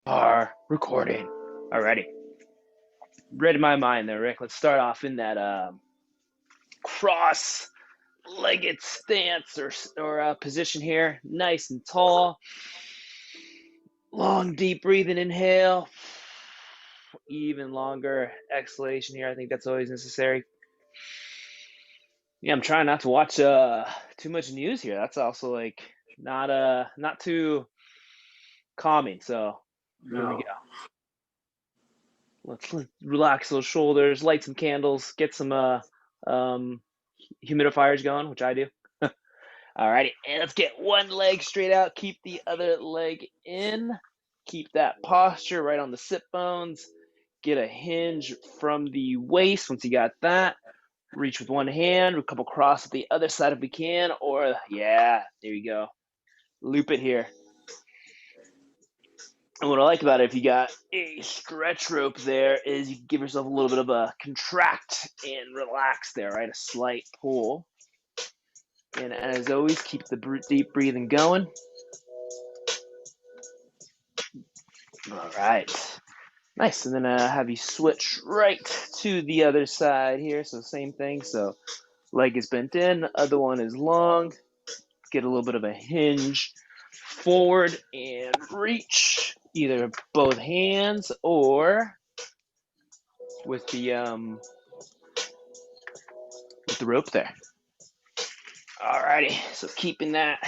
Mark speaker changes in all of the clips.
Speaker 1: Are recording. Alrighty. Read my mind there, Rick. Let's start off in that cross-legged stance or position here. Nice and tall. Long, deep breathing inhale. Even longer exhalation here. I think that's always necessary. Yeah, I'm trying not to watch too much news here. That's also like not too calming. So here we
Speaker 2: No.
Speaker 1: go. Let's relax those shoulders, light some candles, get some humidifiers going, which I do. Alrighty, and let's get one leg straight out. Keep the other leg in. Keep that posture right on the sit bones. Get a hinge from the waist. Once you got that, reach with one hand, a couple cross at the other side if we can, or yeah, there you go. Loop it here. And what I like about it, if you got a stretch rope there, is you can give yourself a little bit of a contract and relax there, right? A slight pull. And as always, keep the deep breathing going. All right. Nice. And then have you switch right to the other side here. So same thing. So leg is bent in, other one is long. Get a little bit of a hinge forward and reach either both hands or with the rope there. Alrighty, so keeping that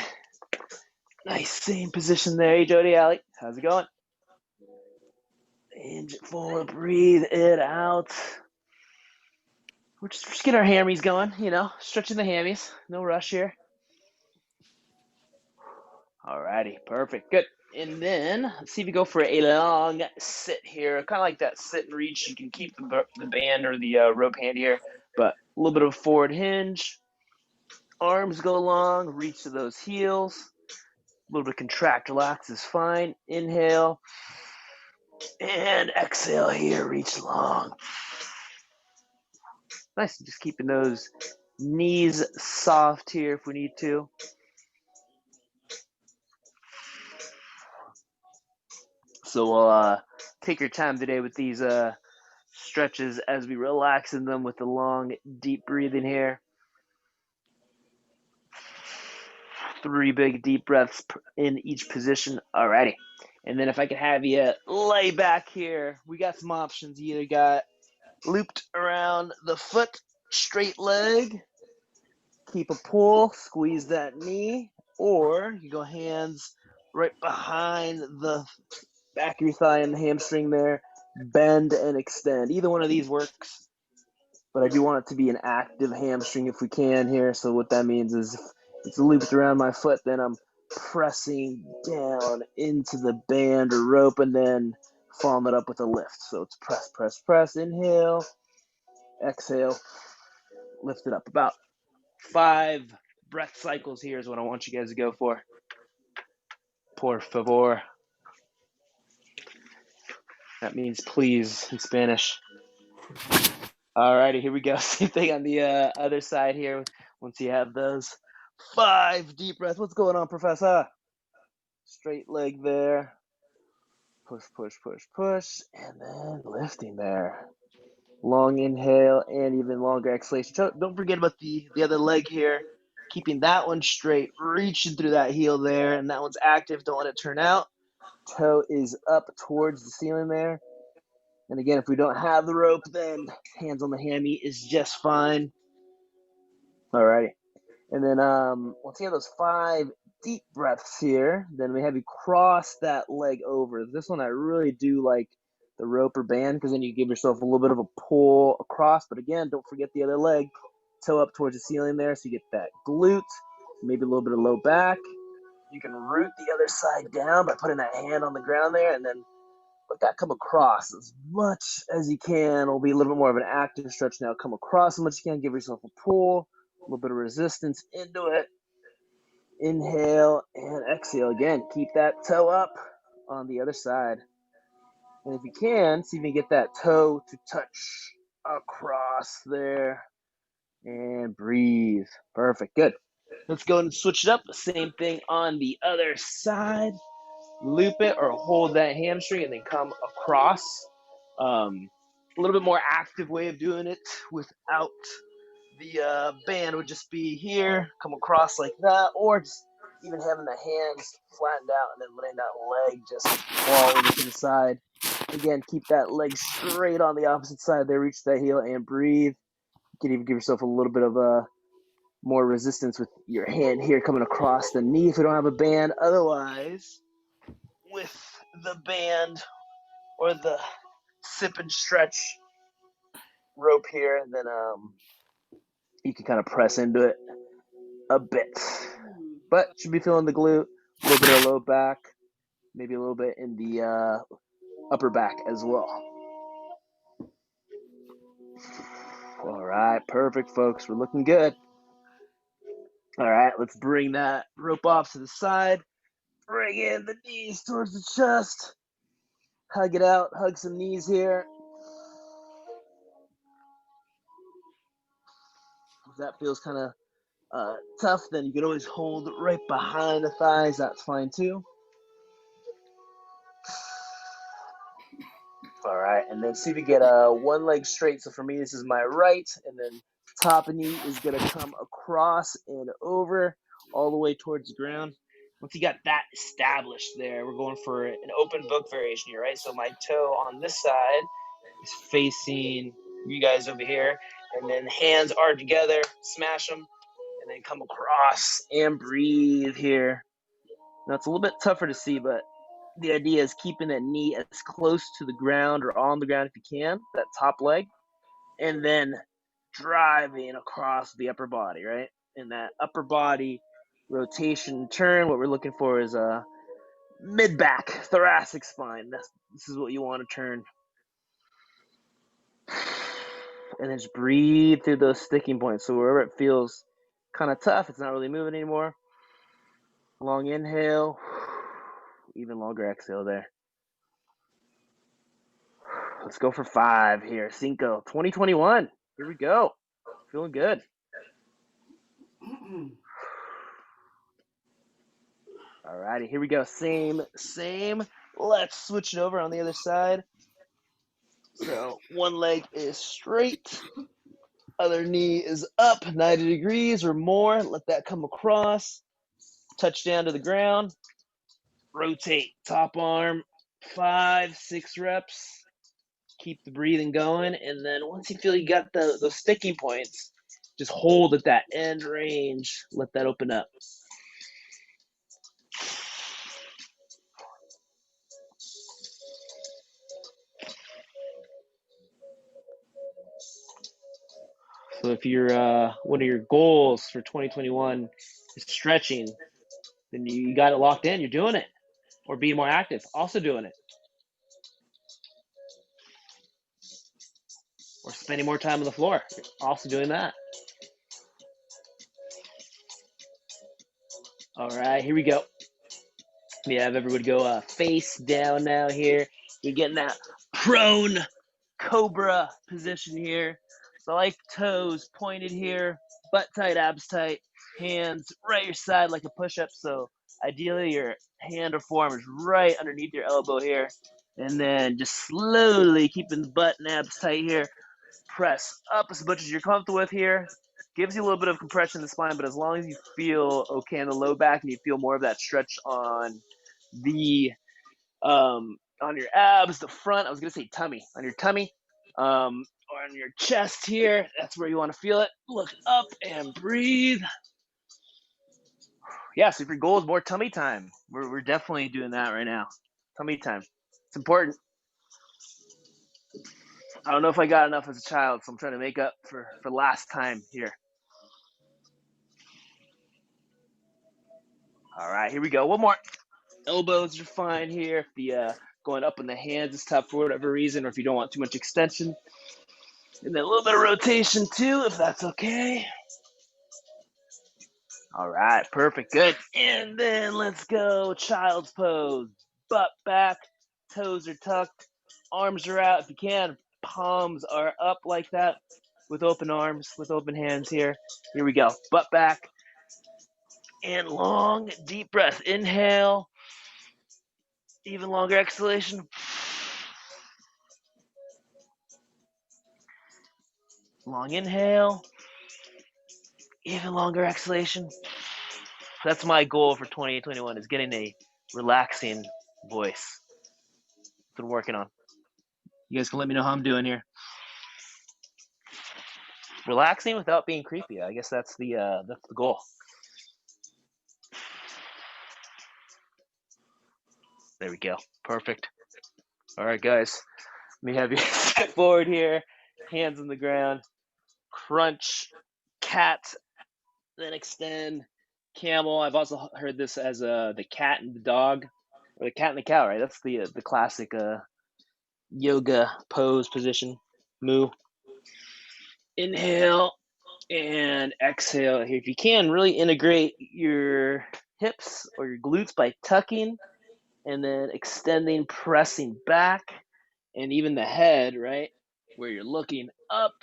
Speaker 1: nice same position there. Hey Jody, Allie, how's it going? Hinge it forward, breathe it out. We're just getting our hammies going, stretching the hammies. No rush here. Alrighty, perfect, good. And then let's see if you go for a long sit here, kind of like that sit and reach. You can keep the band or the rope hand here, but a little bit of a forward hinge. Arms go long, reach to those heels. A little bit of contract, relax is fine. Inhale and exhale here, reach long. Nice, just keeping those knees soft here if we need to. So we'll take your time today with these stretches as we relax in them with the long, deep breathing here. 3 big deep breaths in each position. Alrighty. And then if I could have you lay back here, we got some options. You either got looped around the foot, straight leg, keep a pull, squeeze that knee, or you go hands right behind the back of your thigh and the hamstring there, bend and extend. Either one of these works, but I do want it to be an active hamstring if we can here. So what that means is if it's looped around my foot, then I'm pressing down into the band or rope and then following it up with a lift. So it's press, press, press, inhale, exhale, lift it up. About 5 breath cycles here is what I want you guys to go for. Por favor. That means please in Spanish. Alrighty, here we go. Same thing on the other side here. Once you have those 5 deep breaths. What's going on, Professor? Straight leg there. Push, push, push, push. And then lifting there. Long inhale and even longer exhalation. Don't forget about the other leg here. Keeping that one straight, reaching through that heel there, and that one's active. Don't let it turn out. Toe is up towards the ceiling there. And again, if we don't have the rope, then hands on the hammy is just fine. Alrighty. And then once you have those 5 deep breaths here, then we have you cross that leg over. This one I really do like the rope or band because then you give yourself a little bit of a pull across. But again, don't forget the other leg. Toe up towards the ceiling there so you get that glute, maybe a little bit of low back. You can root the other side down by putting that hand on the ground there and then let that come across as much as you can. It'll be a little bit more of an active stretch now. Come across as much as you can. Give yourself a pull, a little bit of resistance into it. Inhale and exhale again. Keep that toe up on the other side. And if you can, see if you can get that toe to touch across there. And breathe. Perfect. Good. Let's go and switch it up. The same thing on the other side. loop it or hold that hamstring and then come across. A little bit more active way of doing it without the band would just be here, come across like that, or just even having the hands flattened out and then letting that leg just fall over to the side. Again, keep that leg straight on the opposite side there, reach that heel and breathe. You can even give yourself a little bit of more resistance with your hand here coming across the knee if we don't have a band. Otherwise, with the band or the sip and stretch rope here, and then you can kind of press into it a bit. But should be feeling the glute, a little bit of low back, maybe a little bit in the upper back as well. All right, perfect, folks. We're looking good. All right, let's bring that rope off to the side. Bring in the knees towards the chest. Hug it out, hug some knees here. If that feels kind of tough, then you can always hold right behind the thighs. That's fine too. All right, and then see if you get one leg straight. So for me, this is my right, and then top knee is gonna come across and over all the way towards the ground. Once you got that established there, we're going for an open book variation here, right? So my toe on this side is facing you guys over here, and then hands are together, smash them, and then come across and breathe here. Now it's a little bit tougher to see, but the idea is keeping that knee as close to the ground or on the ground if you can, that top leg, and then driving across the upper body, right? And that upper body rotation turn, what we're looking for is a mid-back, thoracic spine. This is what you want to turn. And then just breathe through those sticking points. So wherever it feels kind of tough, it's not really moving anymore. Long inhale, even longer exhale there. Let's go for 5 here. Cinco, 2021. Here we go. Feeling good. All righty, here we go. Same. Let's switch it over on the other side. So one leg is straight. Other knee is up 90 degrees or more. Let that come across. Touch down to the ground. Rotate top arm. 5, 6 reps. Keep the breathing going. And then once you feel you got those sticking points, just hold at that end range. Let that open up. So if you're one of your goals for 2021 is stretching, then you got it locked in. You're doing it, or being more active, also doing it, or spending more time on the floor, you're also doing that. All right, here we go. We have everybody go face down now here. You're getting that prone cobra position here. So I like toes pointed here, butt tight, abs tight, hands right your side like a push-up. So ideally your hand or forearm is right underneath your elbow here. And then just slowly keeping the butt and abs tight here. Press up as much as you're comfortable with here. Gives you a little bit of compression in the spine, but as long as you feel okay in the low back and you feel more of that stretch on the on your abs, the front, I was gonna say tummy, on your tummy, or on your chest here, that's where you want to feel it. Look up and breathe. Yeah, so if your goal is more tummy time, we're definitely doing that right now. Tummy time. It's important. I don't know if I got enough as a child, so I'm trying to make up for last time here. All right, here we go. One more. Elbows are fine here. If the going up in the hands is tough for whatever reason, or if you don't want too much extension. And then a little bit of rotation too, if that's okay. All right, perfect, good. And then let's go child's pose. Butt back, toes are tucked, arms are out if you can. Palms are up like that with open arms, with open hands here. Here we go, butt back. And long, deep breath. Inhale. Even longer exhalation. Long inhale. Even longer exhalation. That's my goal for 2021 is getting a relaxing voice. That's what I'm working on. You guys can let me know how I'm doing here. Relaxing without being creepy. I guess that's the goal. There we go. Perfect. All right, guys. Let me have you step forward here. Hands on the ground. Crunch. Cat. Then extend. Camel. I've also heard this as the cat and the dog, or the cat and the cow. Right. That's the classic yoga pose position. Moo. Inhale and exhale here. If you can, really integrate your hips or your glutes by tucking and then extending, pressing back, and even the head, right? Where you're looking up,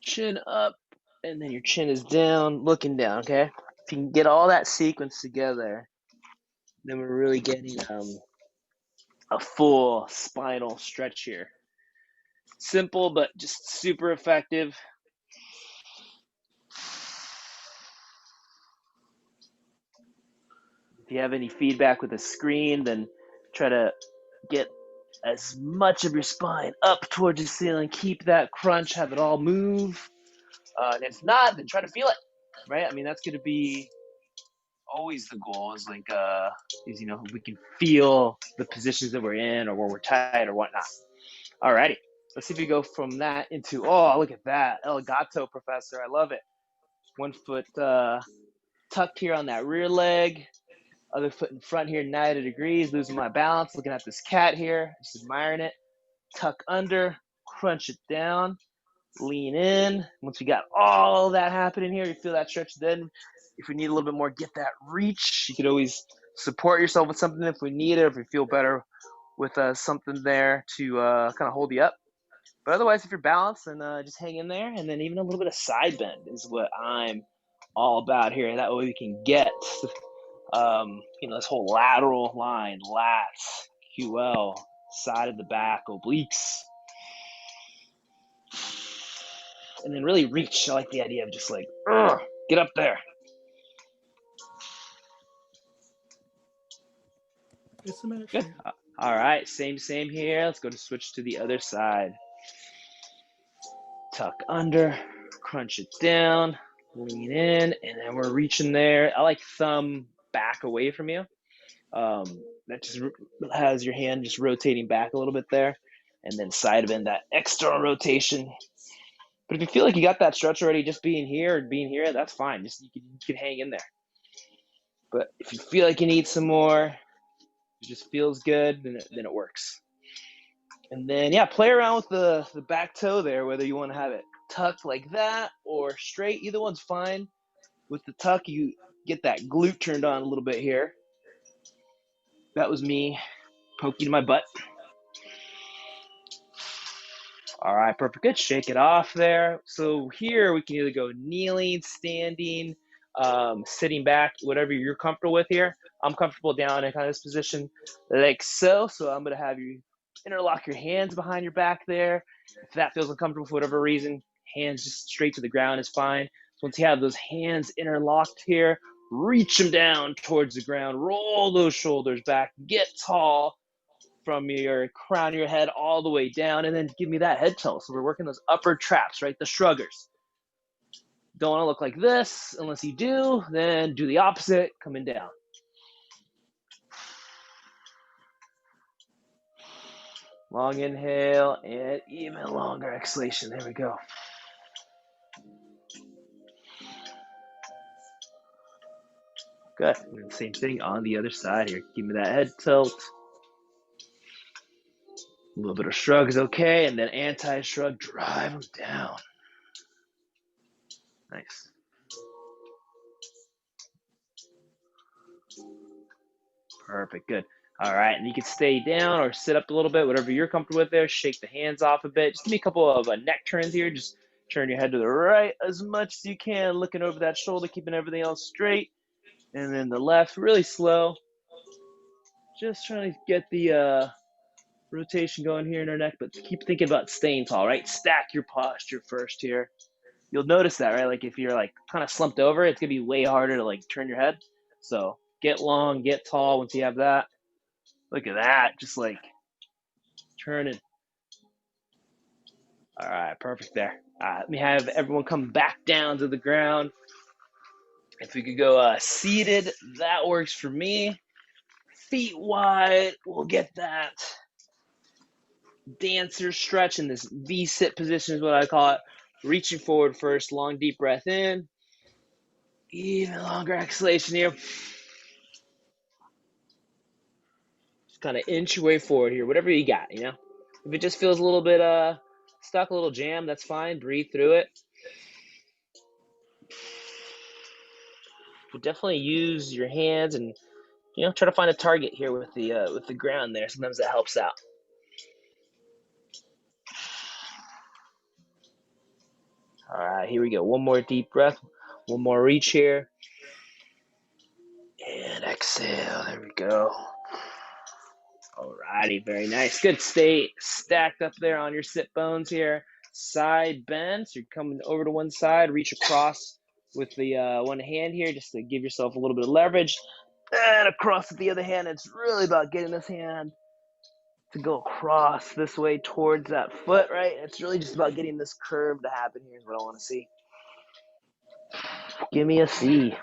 Speaker 1: chin up, and then your chin is down, looking down, okay? If you can get all that sequence together, then we're really getting a full spinal stretch here. Simple, but just super effective. If you have any feedback with the screen, then try to get as much of your spine up towards the ceiling. Keep that crunch, have it all move. And if not, then try to feel it, right? I mean, that's going to be always the goal is like, we can feel the positions that we're in or where we're tight or whatnot. Alrighty. Let's see if we go from that into, oh, look at that. El Gato, Professor. I love it. 1 foot tucked here on that rear leg. Other foot in front here, 90 degrees, losing my balance, looking at this cat here, just admiring it. Tuck under, crunch it down, lean in. Once we got all that happening here, you feel that stretch. Then if we need a little bit more, get that reach. You could always support yourself with something if we need it, or if we feel better with something there to kind of hold you up. But otherwise, if you're balanced, then just hang in there. And then even a little bit of side bend is what I'm all about here. That way we can get this whole lateral line, lats, QL, side of the back, obliques. And then really reach. I like the idea of just like, get up there. Good. All right, same here. Let's go to switch to the other side. Tuck under, crunch it down, lean in, and then we're reaching there. I like thumb back away from you. That just has your hand just rotating back a little bit there, and then side bend, that external rotation. But if you feel like you got that stretch already, just being here, that's fine. Just you can hang in there. But if you feel like you need some more, it just feels good, then it works. And then play around with the back toe there, whether you want to have it tucked like that or straight. Either one's fine. With the tuck, you get that glute turned on a little bit here. That was me poking my butt. All right, perfect. Good. Shake it off there. So here we can either go kneeling, standing, sitting back, whatever you're comfortable with here. I'm comfortable down in kind of this position like so. So I'm going to have you interlock your hands behind your back there. If that feels uncomfortable for whatever reason, hands just straight to the ground is fine. So once you have those hands interlocked here, reach them down towards the ground. Roll those shoulders back. Get tall from your crown of your head all the way down, and then give me that head tilt. So we're working those upper traps, right? The shruggers. Don't want to look like this. Unless you do, then do the opposite, coming down. Long inhale and even longer exhalation. There we go. Good. And same thing on the other side here. Give me that head tilt. A little bit of shrug is okay, and then anti-shrug, drive them down. Nice. Perfect, good. All right, and you can stay down or sit up a little bit, whatever you're comfortable with there. Shake the hands off a bit. Just give me a couple of neck turns here. Just turn your head to the right as much as you can, looking over that shoulder, keeping everything else straight. And then the left, really slow. just trying to get the rotation going here in our neck, but keep thinking about staying tall, right? Stack your posture first here. You'll notice that, right? Like if you're like kind of slumped over, it's gonna be way harder to like turn your head. So get long, get tall once you have that. Look at that, just like turning. All right, perfect there. Let me have everyone come back down to the ground. If we could go seated, that works for me. Feet wide, we'll get that dancer stretch in this V-sit position is what I call it. Reaching forward first, long deep breath in. Even longer exhalation here. Just kind of inch your way forward here, whatever you got, you know. If it just feels a little bit stuck, a little jammed, that's fine. Breathe through it. But definitely use your hands and try to find a target here with the ground there. Sometimes that helps out. All right, here we go. One more deep breath. One more reach here. And exhale. There we go. All righty, very nice. Good. Stay stacked up there on your sit bones here. Side bend. So you're coming over to one side. Reach across with the one hand here just to give yourself a little bit of leverage. And across with the other hand. It's really about getting this hand to go across this way towards that foot, right? It's really just about getting this curve to happen here is what I want to see. Give me a C.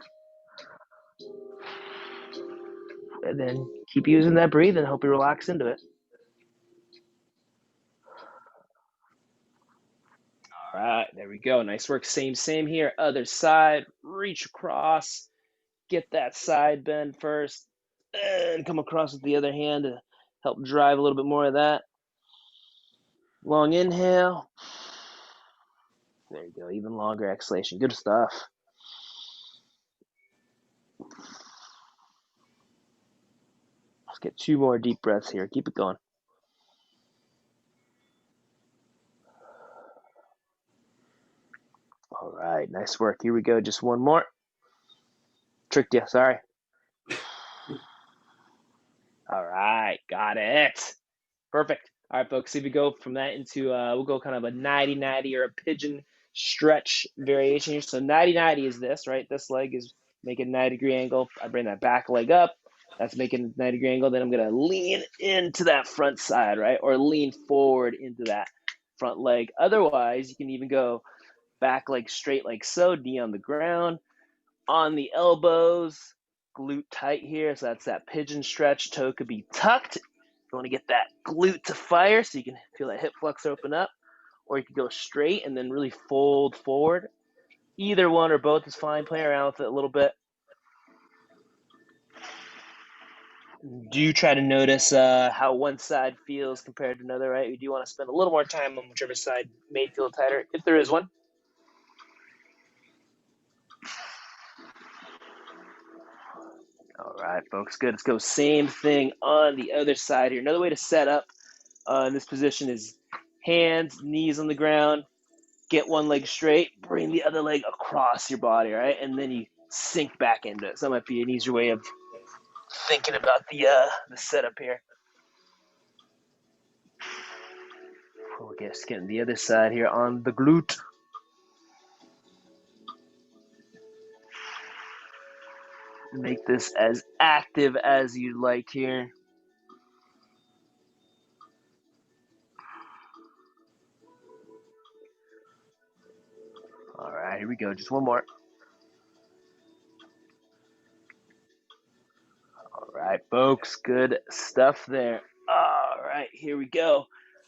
Speaker 1: And then keep using that breathe and hope you relax into it. All right, there we go. Nice work. Same here. Other side. Reach across. Get that side bend first. And come across with the other hand to help drive a little bit more of that. Long inhale. There you go. Even longer exhalation. Good stuff. Let's get 2 more deep breaths here. Keep it going. All right, nice work. Here we go. Just one more. Tricked you. Sorry. All right, got it. Perfect. All right, folks. If we go from that into, we'll go kind of a 90-90 or a pigeon stretch variation here. So 90-90 is this, right? This leg is making a 90-degree angle. I bring that back leg up. That's making a 90-degree angle. Then I'm going to lean into that front side, right? Or lean forward into that front leg. Otherwise, you can even go back leg straight like so, knee on the ground, on the elbows, glute tight here. So that's that pigeon stretch. Toe could be tucked. You want to get that glute to fire so you can feel that hip flexor open up. Or you could go straight and then really fold forward. Either one or both is fine. Play around with it a little bit. Do try to notice how one side feels compared to another, right? You do want to spend a little more time on whichever side may feel tighter, if there is one. All right, folks, good. Let's go same thing on the other side here. Another way to set up in this position is hands, knees on the ground, get one leg straight, bring the other leg across your body, right? And then you sink back into it. So that might be an easier way of thinking about the setup here. We'll just get the other side here on the glute. Make this as active as you'd like here. All right, here we go. Just one more. All right, folks, good stuff there. All right, here we go.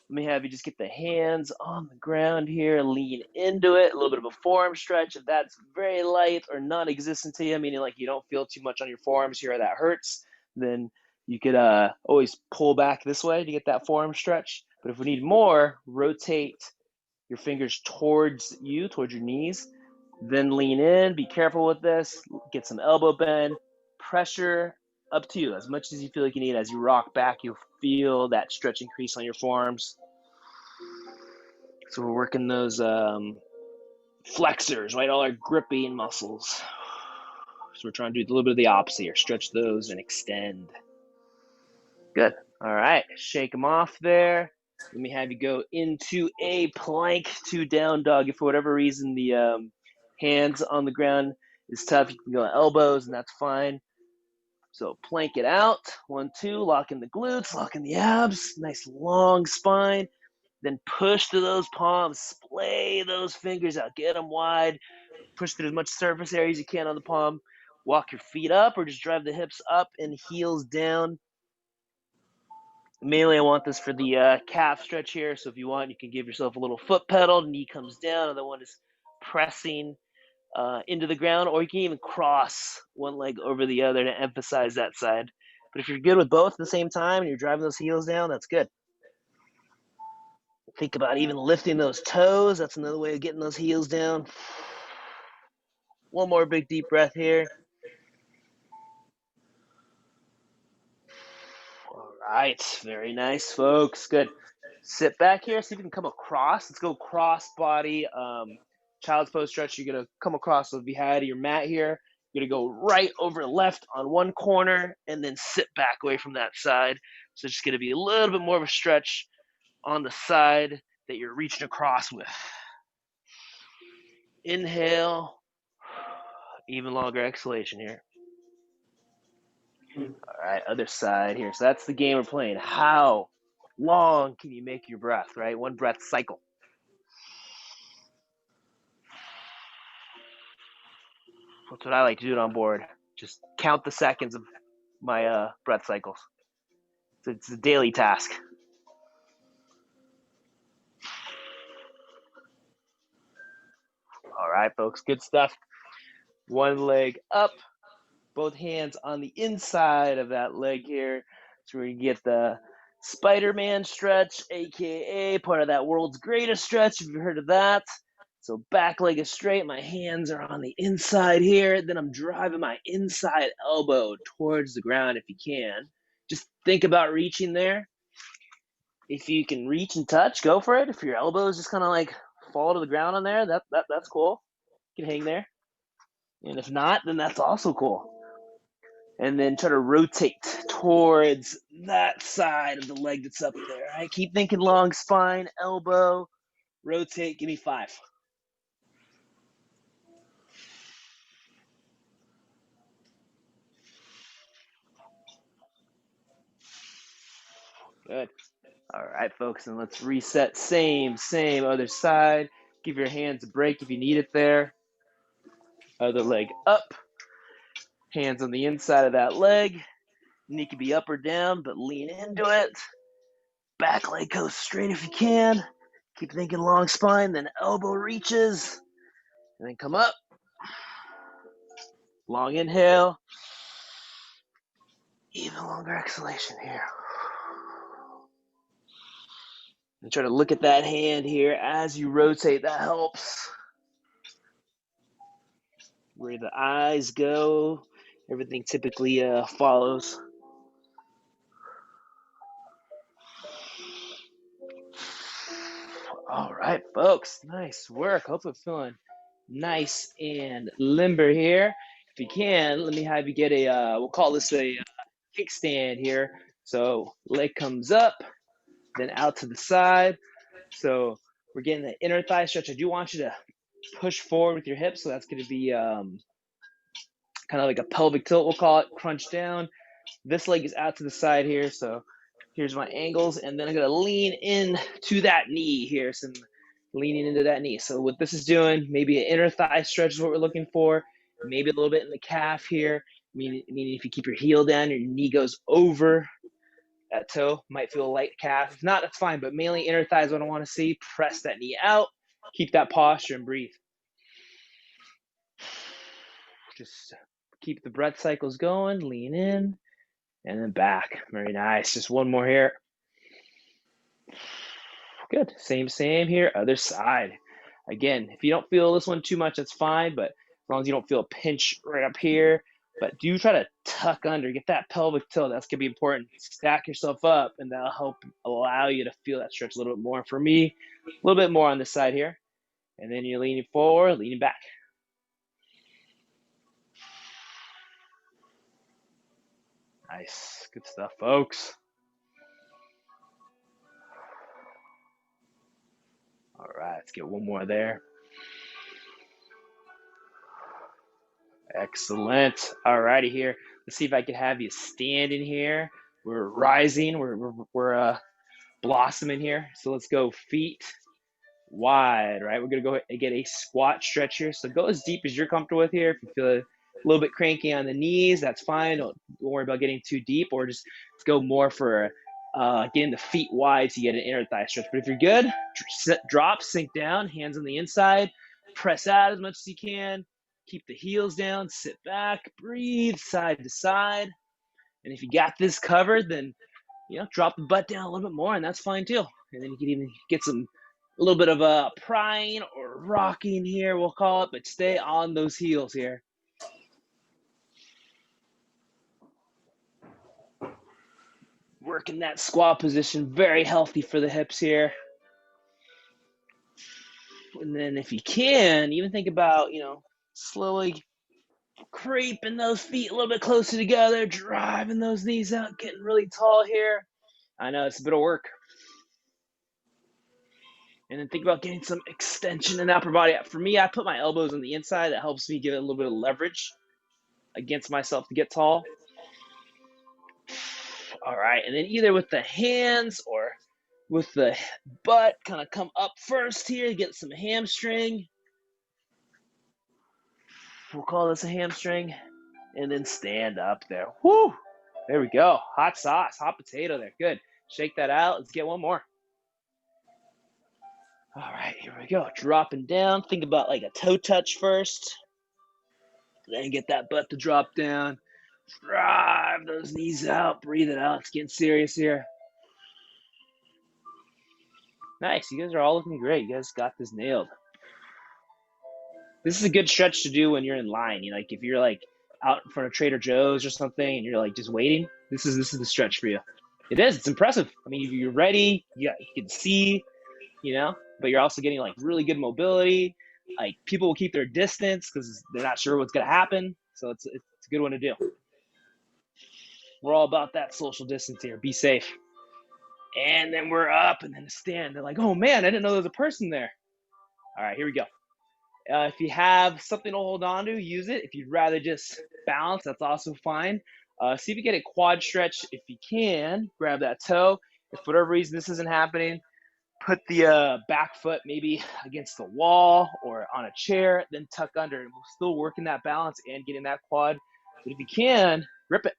Speaker 1: Let me have you just get the hands on the ground here, lean into it, a little bit of a forearm stretch. If that's very light or non-existent to you, meaning like you don't feel too much on your forearms here or that hurts, then you could always pull back this way to get that forearm stretch. But if we need more, rotate your fingers towards you, towards your knees, then lean in. Be careful with this. Get some elbow bend, pressure up to you as much as you feel like you need. As you rock back, you'll feel that stretch increase on your forearms. So we're working those flexors, right? All our gripping muscles. So we're trying to do a little bit of the opposite here. Stretch those and extend. Good. All right. Shake them off there. Let me have you go into a plank to down dog. If for whatever reason the hands on the ground is tough, you can go elbows, and that's fine. So plank it out. 1, 2. Lock in the glutes, lock in the abs. Nice long spine. Then push through those palms. Splay those fingers out. Get them wide. Push through as much surface area as you can on the palm. Walk your feet up or just drive the hips up and heels down. Mainly, I want this for the calf stretch here. So if you want, you can give yourself a little foot pedal. Knee comes down. Other one is pressing into the ground. Or you can even cross one leg over the other to emphasize that side. But if you're good with both at the same time and you're driving those heels down, that's good. Think about even lifting those toes. That's another way of getting those heels down. One more big deep breath here. All right, very nice, folks. Good. Sit back here. See if you can come across. Let's go cross body. Child's pose stretch. You're gonna come across the behind of your mat here. You're gonna go right over left on one corner and then sit back away from that side. So it's just gonna be a little bit more of a stretch on the side that you're reaching across with. Inhale. Even longer exhalation here. All right, other side here. So that's the game we're playing. How long can you make your breath, right? One breath cycle. That's what I like to do it on board. Just count the seconds of my breath cycles. So it's a daily task. All right, folks, good stuff. One leg up, both hands on the inside of that leg here. So we're going to get the Spider-Man stretch, aka part of that world's greatest stretch, if you've heard of that. So back leg is straight, my hands are on the inside here, then I'm driving my inside elbow towards the ground if you can. Just think about reaching there. If you can reach and touch, go for it. If your elbows just kind of like fall to the ground on there, that's cool. You can hang there. And if not, then that's also cool. And then try to rotate towards that side of the leg that's up there. All right, keep thinking long spine, elbow, rotate. Give me 5. Good. All right, folks, and let's reset. Same other side. Give your hands a break if you need it there. Other leg up. Hands on the inside of that leg. Knee can be up or down, but lean into it. Back leg goes straight if you can. Keep thinking long spine, then elbow reaches. And then come up. Long inhale. Even longer exhalation here. And try to look at that hand here as you rotate. That helps. Where the eyes go, everything typically follows. All right, folks. Nice work. Hope I'm feeling nice and limber here. If you can, let me have you get a, we'll call this a kickstand here. So leg comes up, then out to the side. So we're getting the inner thigh stretch. I do want you to push forward with your hips. So that's going to be kind of like a pelvic tilt, we'll call it, crunch down. This leg is out to the side here. So here's my angles. And then I'm going to lean in to that knee here. So I'm leaning into that knee. So what this is doing, maybe an inner thigh stretch is what we're looking for. Maybe a little bit in the calf here. Meaning if you keep your heel down, your knee goes over that toe. Might feel a light calf. If not, that's fine. But mainly inner thigh is what I want to see. Press that knee out. Keep that posture and breathe. Just keep the breath cycles going. Lean in and then back. Very nice. Just one more here. Good. Same here. Other side. Again, if you don't feel this one too much, that's fine. But as long as you don't feel a pinch right up here, but do try to tuck under, get that pelvic tilt. That's going to be important. Stack yourself up, and that'll help allow you to feel that stretch a little bit more. For me, a little bit more on this side here. And then you're leaning forward, leaning back. Nice. Good stuff, folks. Let's get one more there. Excellent. All righty here. Let's see if I can have you stand in here. We're rising. We're blossoming here. So let's go feet wide, right? We're going to go and get a squat stretch here. So go as deep as you're comfortable with here. If you feel a little bit cranky on the knees, that's fine. Don't worry about getting too deep, or just let's go more for getting the feet wide so you get an inner thigh stretch. But if you're good, drop, sink down, hands on the inside, press out as much as you can. Keep the heels down, sit back, breathe side to side. And if you got this covered, then drop the butt down a little bit more, and that's fine too. And then you can even get a little bit of a prying or rocking here, we'll call it, but stay on those heels here. Working that squat position, very healthy for the hips here. And then if you can, even think about, slowly creeping those feet a little bit closer together, driving those knees out, getting really tall here. I know it's a bit of work. And then think about getting some extension in the upper body. For me, I put my elbows on the inside. That helps me give it a little bit of leverage against myself to get tall. All right, and then either with the hands or with the butt, kind of come up first here, get some hamstring. We'll call this a hamstring. And then stand up there. Whoo! There we go. Hot sauce, hot potato there. Good. Shake that out. Let's get one more. All right, here we go. Dropping down. Think about like a toe touch first. Then get that butt to drop down. Drive those knees out. Breathe it out. It's getting serious here. Nice. You guys are all looking great. You guys got this nailed. This is a good stretch to do when you're in line. Like if you're like out in front of Trader Joe's or something and you're like just waiting, this is the stretch for you. It is. It's impressive. I mean, you're ready. You can see, but you're also getting like really good mobility. Like people will keep their distance because they're not sure what's going to happen. So it's a good one to do. We're all about that social distance here. Be safe. And then we're up and then a stand. They're like, oh man, I didn't know there was a person there. All right, here we go. If you have something to hold on to, use it. If you'd rather just balance, that's also fine. See if you get a quad stretch. If you can, grab that toe. If for whatever reason this isn't happening, put the back foot maybe against the wall or on a chair, then tuck under. We're still working that balance and getting that quad. But if you can, rip it.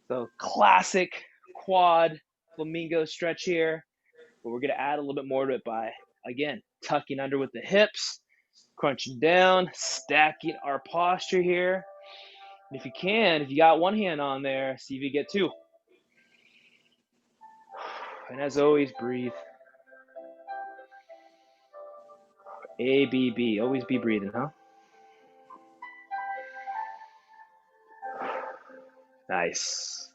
Speaker 1: So classic quad flamingo stretch here. But we're going to add a little bit more to it by, again, tucking under with the hips, crunching down, stacking our posture here. And if you can, if you got one hand on there, see if you get two. And as always, breathe. A-B-B. Always be breathing, huh? Nice.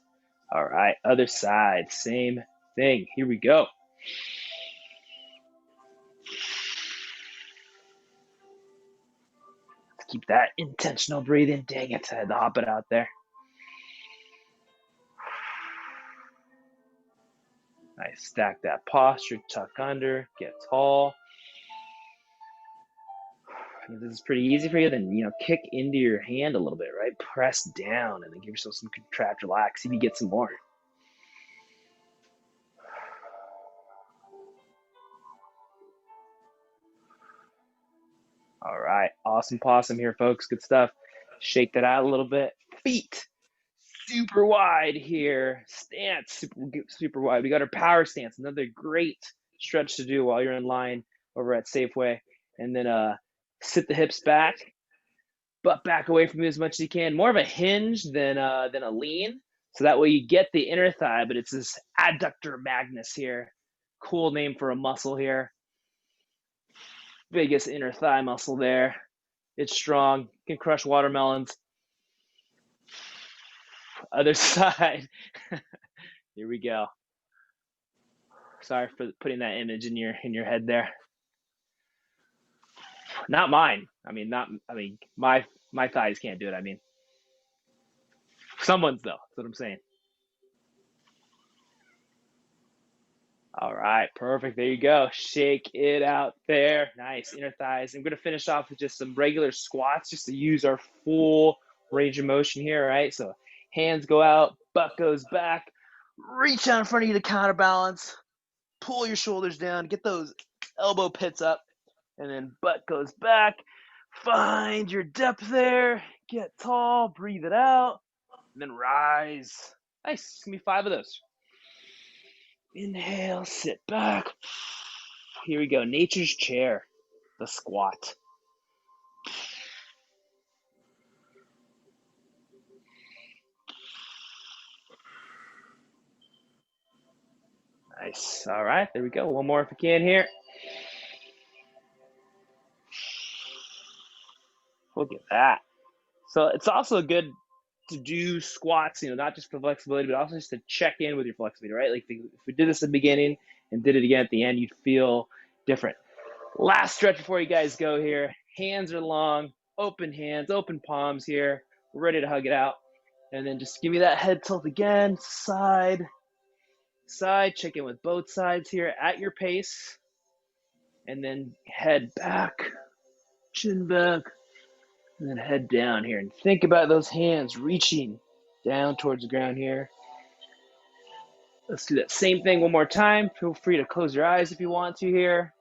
Speaker 1: All right, other side, same thing. Here we go. Let's keep that intentional breathing. Dang it, I had to hop it out there. Nice, stack that posture, tuck under, get tall. If this is pretty easy for you, then kick into your hand a little bit, right? Press down and then give yourself some contract, relax. See if you get some more. All right, awesome possum here, folks. Good stuff. Shake that out a little bit. Feet super wide here. Stance super wide. We got our power stance. Another great stretch to do while you're in line over at Safeway. And then sit the hips back, butt back away from you as much as you can. More of a hinge than a lean. So that way you get the inner thigh, but it's this adductor magnus here. Cool name for a muscle here. Biggest inner thigh muscle there. It's strong. Can crush watermelons. Other side. Here we go. Sorry for putting that image in your head there. Not mine. My thighs can't do it. Someone's though. That's what I'm saying. All right, perfect. There you go. Shake it out there. Nice. Inner thighs. I'm going to finish off with just some regular squats just to use our full range of motion here, right? So hands go out, butt goes back. Reach out in front of you to counterbalance. Pull your shoulders down. Get those elbow pits up. And then butt goes back. Find your depth there. Get tall. Breathe it out. And then rise. Nice. Give me 5 of those. Inhale, sit back. Here we go. Nature's chair, the squat. Nice. All right, there we go. One more if we can here. Look at that. So it's also good to do squats, not just for flexibility, but also just to check in with your flexibility, right? Like if we did this at the beginning and did it again at the end, you'd feel different. Last stretch before you guys go here. Hands are long, open hands, open palms here. We're ready to hug it out. And then just give me that head tilt again, side, check in with both sides here at your pace. And then head back, chin back, and then head down here. And think about those hands reaching down towards the ground here. Let's do that same thing one more time. Feel free to close your eyes if you want to here.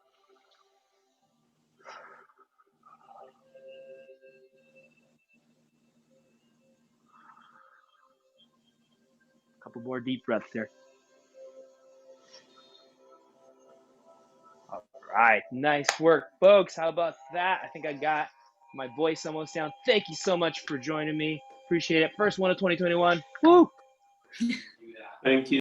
Speaker 1: A couple more deep breaths there. All right, nice work, folks. How about that? I think I got my voice almost down. Thank you so much for joining me. Appreciate it. First one of 2021. Woo!
Speaker 2: Thank you.